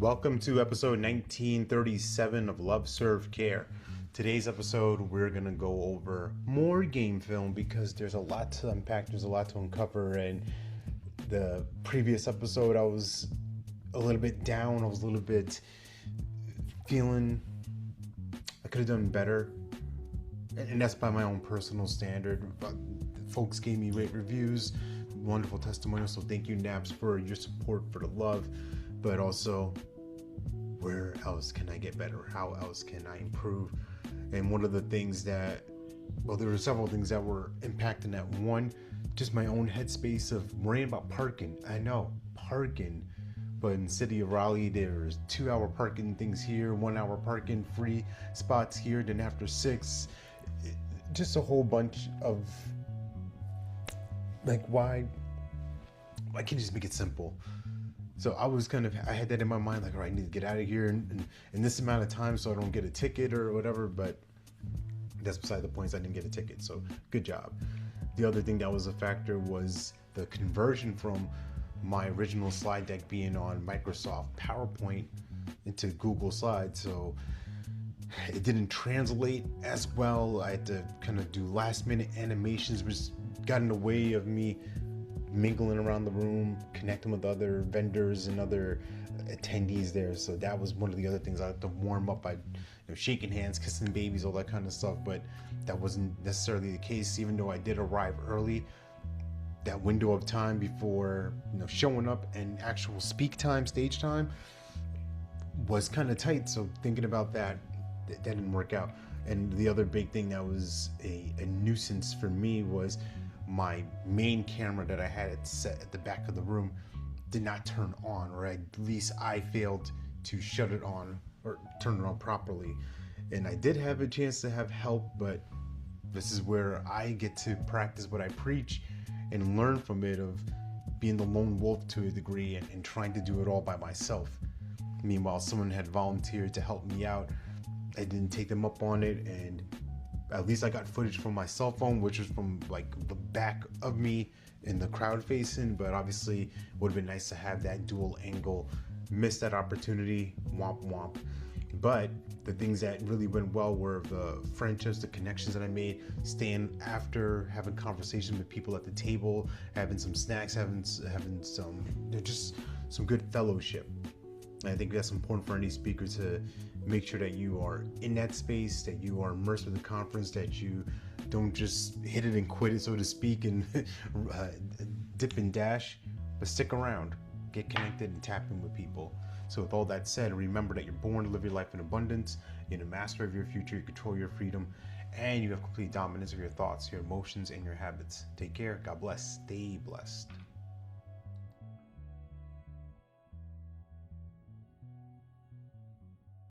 Welcome to episode 1937 of Love, Serve, Care. Today's episode, we're going to go over more game film because there's a lot to unpack, there's a lot to uncover. And the previous episode, I was a little bit down, I was a little bit feeling I could have done better. And that's by my own personal standard. But folks gave me great reviews, wonderful testimonials, so thank you, NAPPS, for your support, for the love. But also, where else can I get better? How else can I improve? And one of the things that, well, there were several things that were impacting that. One, just my own headspace of worrying about parking. I know, parking. But in the city of Raleigh, there's 2-hour parking things here, 1-hour parking free spots here. Then after 6, just a whole bunch of, like, why can't you just make it simple? So I had that in my mind, like, all right, I need to get out of here in this amount of time so I don't get a ticket or whatever, but that's beside the point. I didn't get a ticket, so good job. The other thing that was a factor was the conversion from my original slide deck being on Microsoft PowerPoint into Google Slides, so it didn't translate as well. I had to kind of do last minute animations, which got in the way of me mingling around the room, connecting with other vendors and other attendees there. So that was one of the other things. I had to warm up by shaking hands, kissing babies, all that kind of stuff. But that wasn't necessarily the case. Even though I did arrive early, that window of time before showing up and actual speak time, stage time, was kind of tight. So thinking about that didn't work out. And the other big thing that was a nuisance for me was my main camera that I had set at the back of the room did not turn on, or at least I failed to shut it on or turn it on properly. And I did have a chance to have help, but this is where I get to practice what I preach and learn from it, of being the lone wolf to a degree and trying to do it all by myself. Meanwhile, someone had volunteered to help me out. I didn't take them up on it, and at least I got footage from my cell phone, which was from like the back of me in the crowd facing, but obviously would have been nice to have that dual angle. Missed that opportunity, womp womp. But the things that really went well were the friendships, the connections that I made, staying after, having conversations with people at the table, having some snacks, having some, just some good fellowship. And I think that's important for any speaker, to make sure that you are in that space, that you are immersed with the conference, that you don't just hit it and quit it, so to speak, and dip and dash, but stick around, get connected and tap in with people. So with all that said, remember that you're born to live your life in abundance, you're the master of your future, you control your freedom, and you have complete dominance of your thoughts, your emotions, and your habits. Take care, God bless, stay blessed.